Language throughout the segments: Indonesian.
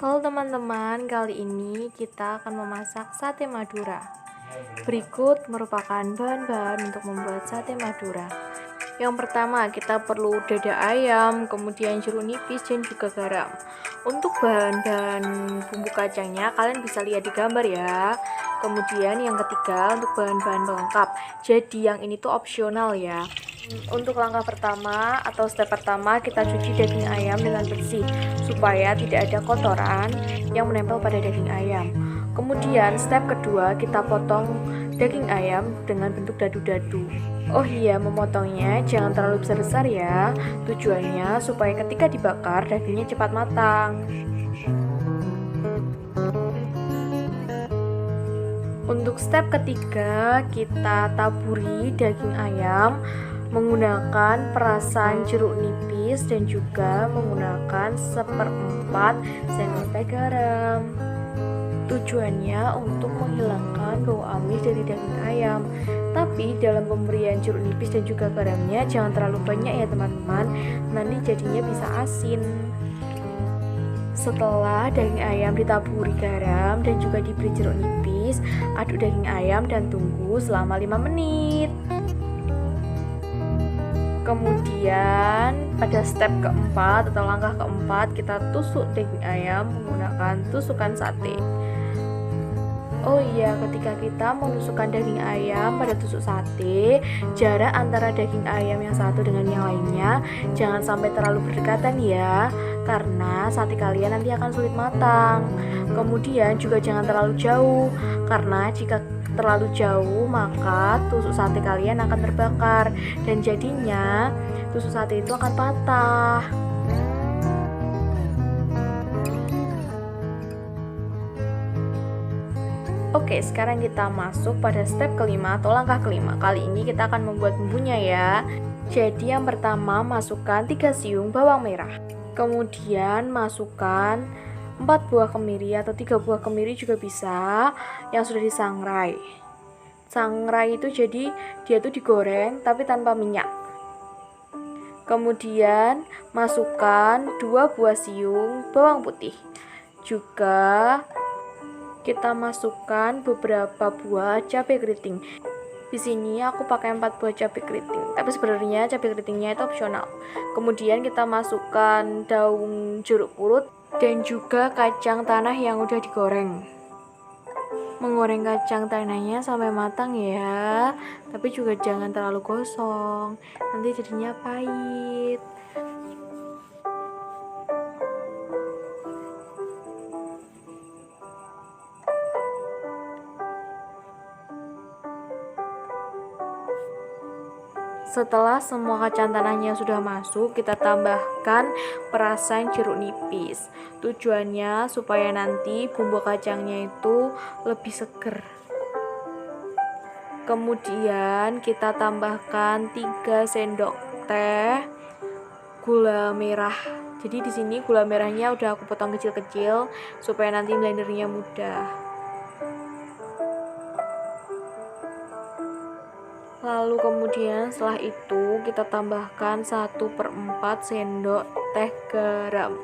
Halo teman-teman, kali ini kita akan memasak sate Madura. Berikut merupakan bahan-bahan untuk membuat sate Madura. Yang pertama, kita perlu dada ayam, kemudian jeruk nipis dan juga garam. Untuk bahan-bahan bumbu kacangnya kalian bisa lihat di gambar ya. Kemudian yang ketiga untuk bahan-bahan pelengkap. Jadi yang ini tuh opsional ya. Untuk langkah pertama atau step pertama, kita cuci daging ayam dengan bersih supaya tidak ada kotoran yang menempel pada daging ayam. Kemudian step kedua, kita potong daging ayam dengan bentuk dadu-dadu. Oh iya, memotongnya jangan terlalu besar-besar ya. Tujuannya supaya ketika dibakar dagingnya cepat matang. Untuk step ketiga, kita taburi daging ayam menggunakan perasan jeruk nipis dan juga menggunakan 1/4 sendok teh garam. Tujuannya untuk menghilangkan bau amis dari daging ayam. Tapi dalam pemberian jeruk nipis dan juga garamnya jangan terlalu banyak ya teman-teman, nanti jadinya bisa asin. Setelah daging ayam ditaburi garam dan juga diberi jeruk nipis, aduk daging ayam dan tunggu selama 5 menit. Kemudian pada step keempat atau langkah keempat, kita tusuk daging ayam menggunakan tusukan sate. Oh iya, ketika kita menusukkan daging ayam pada tusuk sate, jarak antara daging ayam yang satu dengan yang lainnya jangan sampai terlalu berdekatan ya, karena sate kalian nanti akan sulit matang. Kemudian juga jangan terlalu jauh, karena jika terlalu jauh maka tusuk sate kalian akan terbakar dan jadinya tusuk sate itu akan patah. Oke, sekarang kita masuk pada step kelima atau langkah kelima. Kali ini kita akan membuat bumbunya ya. Jadi yang pertama, masukkan 3 siung bawang merah. Kemudian masukkan 4 buah kemiri atau 3 buah kemiri juga bisa yang sudah disangrai. Sangrai itu jadi dia tuh digoreng tapi tanpa minyak. Kemudian masukkan 2 buah siung bawang putih. Juga kita masukkan beberapa buah cabai keriting. Di sini aku pakai 4 buah cabai keriting, tapi sebenarnya cabai keritingnya itu opsional. Kemudian kita masukkan daun jeruk purut dan juga kacang tanah yang udah digoreng. Menggoreng kacang tanahnya sampai matang ya, tapi juga jangan terlalu gosong, nanti jadinya pahit. Setelah semua kacang tanahnya sudah masuk, kita tambahkan perasan jeruk nipis. Tujuannya supaya nanti bumbu kacangnya itu lebih seger. Kemudian kita tambahkan 3 sendok teh gula merah. Jadi di sini gula merahnya udah aku potong kecil-kecil supaya nanti blendernya mudah. Lalu kemudian setelah itu kita tambahkan 1/4 sendok teh garam.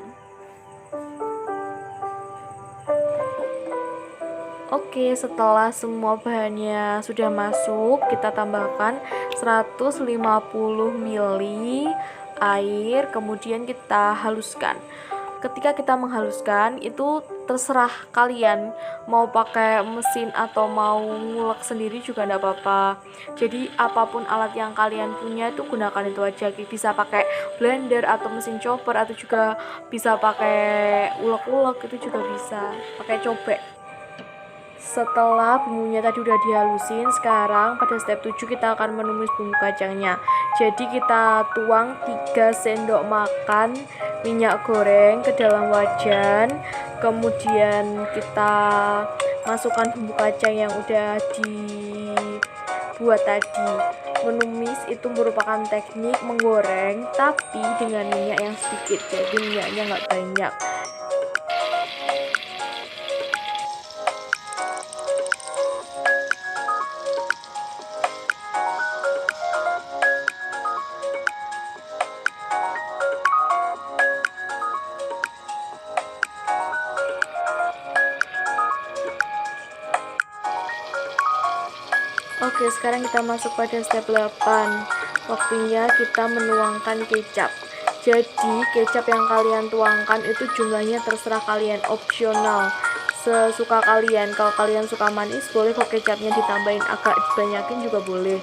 Oke, setelah semua bahannya sudah masuk, kita tambahkan 150 ml air, kemudian kita haluskan. Ketika kita menghaluskan itu terserah kalian mau pakai mesin atau mau ngulek sendiri juga enggak apa-apa. Jadi apapun alat yang kalian punya itu gunakan itu aja. Bisa pakai blender atau mesin chopper atau juga bisa pakai ulek-ulek, itu juga bisa pakai cobek. Setelah bumbunya tadi udah dihalusin, sekarang pada step 7 kita akan menumis bumbu kacangnya. Jadi kita tuang 3 sendok makan minyak goreng ke dalam wajan. Kemudian kita masukkan bumbu kacang yang udah dibuat tadi. Menumis itu merupakan teknik menggoreng tapi dengan minyak yang sedikit, jadi minyaknya nggak banyak. Oke, sekarang kita masuk pada step 8. Waktunya kita menuangkan kecap. Jadi, kecap yang kalian tuangkan itu jumlahnya terserah kalian, opsional. Sesuka kalian. Kalau kalian suka manis, boleh kok kecapnya ditambahin, agak dibanyakin juga boleh.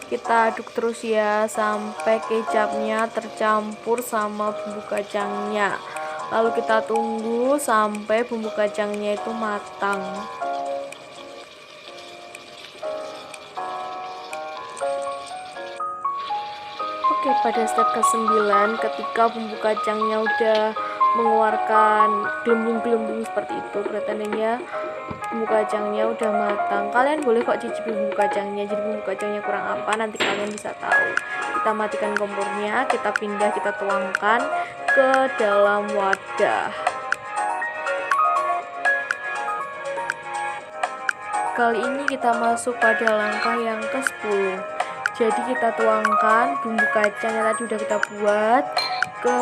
Kita aduk terus ya sampai kecapnya tercampur sama bumbu kacangnya. Lalu kita tunggu sampai bumbu kacangnya itu matang. Oke, pada step ke-9, ketika bumbu kacangnya udah mengeluarkan gelembung-gelembung seperti itu, kelihatannya bumbu kacangnya udah matang. Kalian boleh kok cicipi bumbu kacangnya, jadi bumbu kacangnya kurang apa nanti kalian bisa tahu. Kita matikan kompornya, kita pindah, kita tuangkan ke dalam wadah. Kali ini kita masuk pada langkah yang ke-10. Jadi kita tuangkan bumbu kacang yang tadi udah kita buat ke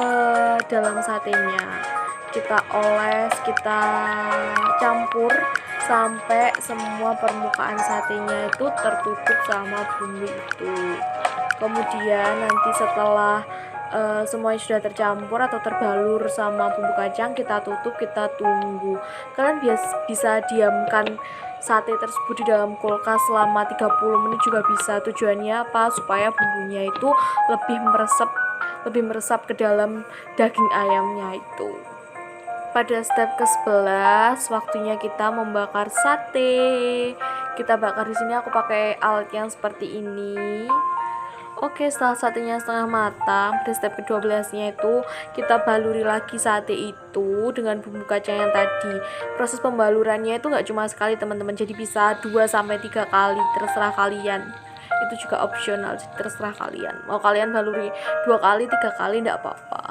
dalam satenya. Kita oles, kita campur sampai semua permukaan satenya itu tertutup sama bumbu itu. Kemudian nanti setelah semuanya sudah tercampur atau terbalur sama bumbu kacang, kita tutup, kita tunggu. Kalian bisa diamkan sate tersebut di dalam kulkas selama 30 menit juga bisa. Tujuannya apa? Supaya bumbunya itu lebih meresap ke dalam daging ayamnya itu. Pada step ke-11, waktunya kita membakar sate. Kita bakar di sini aku pakai alat yang seperti ini. Oke, setelah satenya setengah matang, pada step ke-12-nya itu kita baluri lagi sate itu dengan bumbu kacang yang tadi. Proses pembalurannya itu nggak cuma sekali teman-teman, jadi bisa 2-3 kali, terserah kalian. Itu juga opsional, jadi terserah kalian. Mau kalian baluri 2 kali, 3 kali, nggak apa-apa.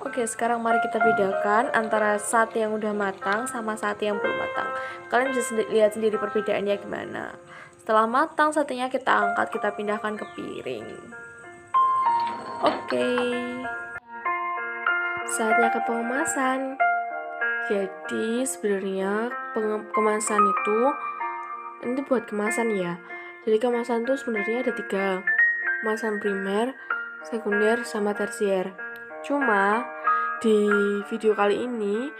Oke, sekarang mari kita bedakan antara sate yang udah matang sama sate yang belum matang. Kalian bisa lihat sendiri perbedaannya gimana. Setelah matang satenya kita angkat, kita pindahkan ke piring. Oke, saatnya ke pengemasan. Jadi sebenarnya kemasan itu ini buat kemasan ya. Jadi kemasan itu sebenarnya ada 3, kemasan primer, sekunder, sama tersier. Cuma di video kali ini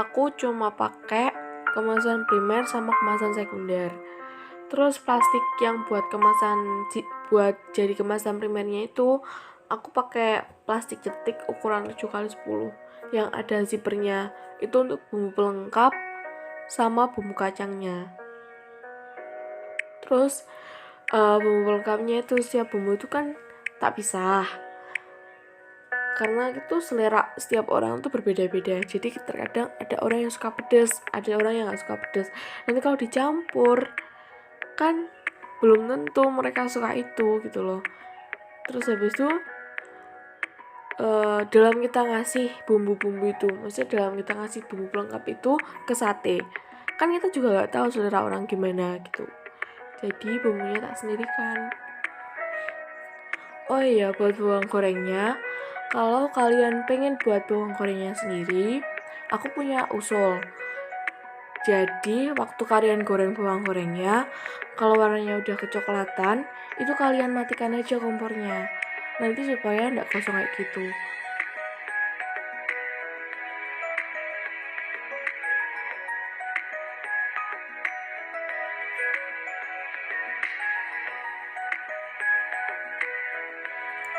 aku cuma pakai kemasan primer sama kemasan sekunder. Terus plastik yang buat jadi kemasan primernya itu aku pakai plastik cetik ukuran 7x10 yang ada zippernya. Itu untuk bumbu pelengkap sama bumbu kacangnya. Terus bumbu pelengkapnya itu setiap bumbu itu kan tak pisah, karena itu selera setiap orang tuh berbeda-beda. Jadi terkadang ada orang yang suka pedas, ada orang yang gak suka pedas. Nanti kalau dicampur kan belum tentu mereka suka itu gitu loh. Terus habis itu dalam kita ngasih bumbu-bumbu itu, maksudnya dalam kita ngasih bumbu pelengkap itu ke sate, kan kita juga gak tahu selera orang gimana gitu. Jadi bumbunya tak sendirikan. Oh iya, buat bawang gorengnya, kalau kalian pengen buat bawang gorengnya sendiri, aku punya usul. Jadi waktu kalian goreng bawang gorengnya, kalau warnanya udah kecoklatan, itu kalian matikan aja kompornya. Nanti supaya nggak kosong kayak gitu.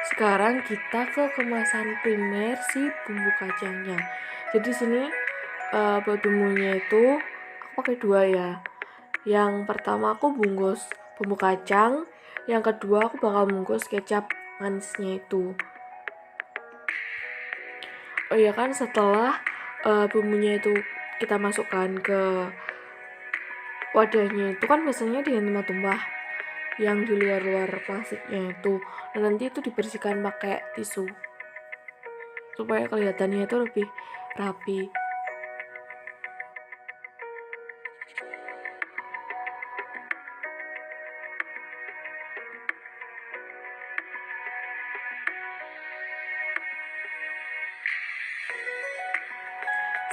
Sekarang kita ke kemasan primer si bumbu kacangnya. Jadi sini buat bumbunya itu aku pakai 2 ya. Yang pertama aku bungkus bumbu kacang, yang kedua aku bakal bungkus kecap manisnya itu. Oh iya kan, setelah bumbunya itu kita masukkan ke wadahnya itu kan biasanya dengan tumpah-tumpah yang di luar-luar plastiknya itu, dan nanti itu dibersihkan pakai tisu supaya kelihatannya itu lebih rapi.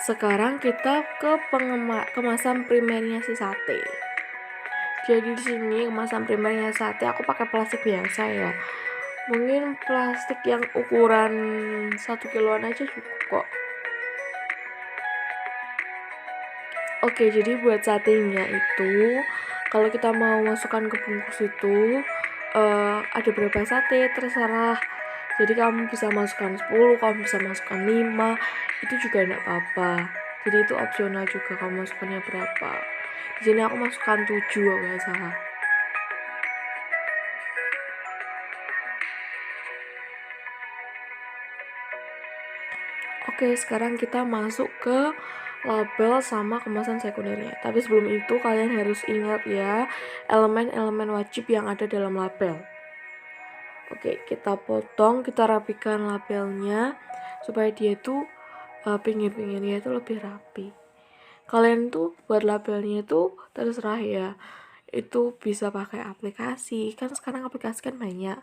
Sekarang kita ke kemasan primernya si sate. Jadi di sini kemasan primernya sate aku pakai plastik biasa ya. Mungkin plastik yang ukuran 1 kiloan aja cukup kok. Oke, jadi buat satenya itu kalau kita mau masukkan ke bungkus itu ada berapa sate terserah. Jadi kamu bisa masukkan 10, kamu bisa masukkan 5, itu juga enggak apa-apa. Jadi itu opsional juga kamu masukkannya berapa. Di sini aku masukkan 7 kalau nggak salah. Oke, sekarang kita masuk ke label sama kemasan sekundernya. Tapi sebelum itu kalian harus ingat ya elemen-elemen wajib yang ada dalam label. Oke, kita potong, kita rapikan labelnya supaya dia tuh pinggir-pinggirnya itu lebih rapi. Kalian tuh buat labelnya itu terserah ya. Itu bisa pakai aplikasi. Kan sekarang aplikasi kan banyak.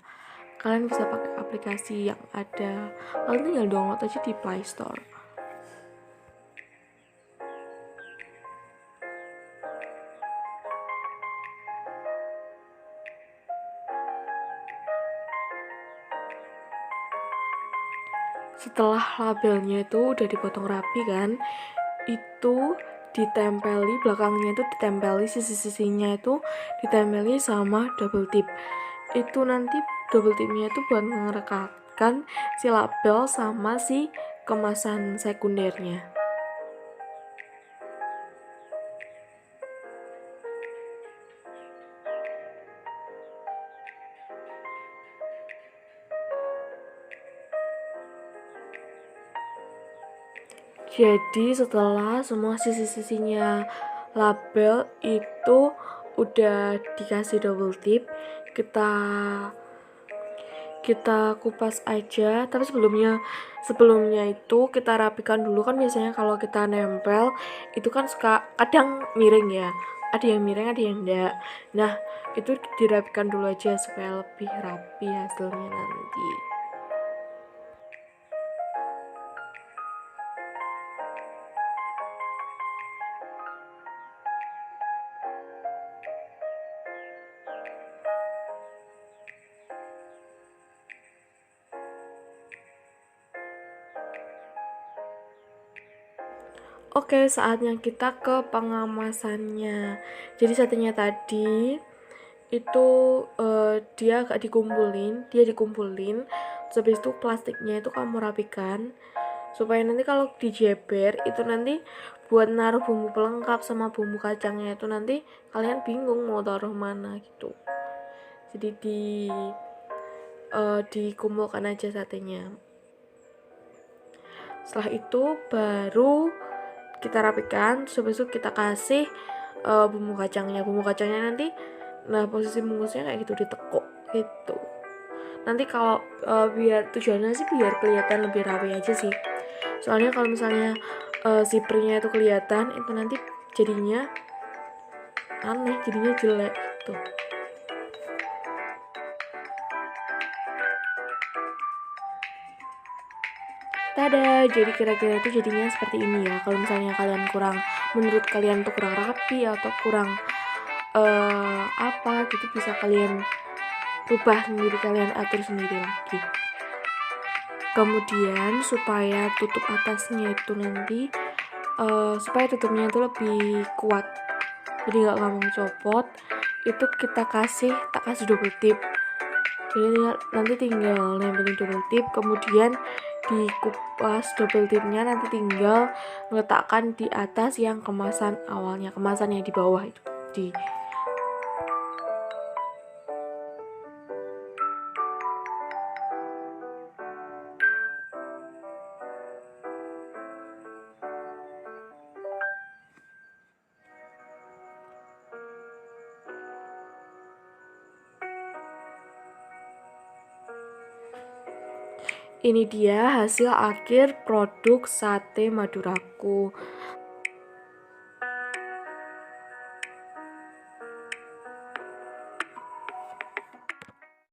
Kalian bisa pakai aplikasi yang ada. Kalian tinggal download aja di Play Store. Setelah labelnya itu udah dipotong rapi kan, itu ditempeli, belakangnya itu ditempeli, sisi-sisinya itu ditempeli sama double tip. Itu nanti double tipnya itu buat merekatkan si label sama si kemasan sekundernya. Jadi setelah semua sisi-sisinya label itu udah dikasih double tip, kita kupas aja. Tapi sebelumnya itu kita rapikan dulu. Kan biasanya kalau kita nempel itu kan suka kadang miring ya, ada yang miring ada yang enggak. Nah itu dirapikan dulu aja supaya lebih rapi hasilnya nanti. Oke, saatnya kita ke pengemasannya. Jadi satenya tadi itu dia agak dikumpulin. Terus habis itu plastiknya itu kamu rapikan supaya nanti kalau dijeber itu nanti buat naruh bumbu pelengkap sama bumbu kacangnya itu nanti kalian bingung mau taruh mana gitu. Jadi dikumpulkan aja satenya. Setelah itu baru kita rapikan, terus habis itu kita kasih bumbu kacangnya nanti, nah posisi bungkusnya kayak gitu ditekuk gitu. Nanti kalau biar tujuannya sih biar kelihatan lebih rapi aja sih. Soalnya kalau misalnya zippernya itu kelihatan itu nanti jadinya aneh, jadinya jelek gitu. Tada, jadi kira-kira itu jadinya seperti ini ya. Kalau misalnya menurut kalian tuh kurang rapi atau kurang apa gitu, bisa kalian rubah sendiri, kalian atur sendiri lagi. Kemudian supaya tutup atasnya itu nanti supaya tutupnya itu lebih kuat, jadi nggak gampang copot, itu tak kasih double tip. Jadi nanti tinggal nempelin double tip, kemudian dikupas double tipnya, nanti tinggal meletakkan di atas yang kemasan awalnya, kemasan yang di bawah itu Ini dia hasil akhir produk sate Maduraku.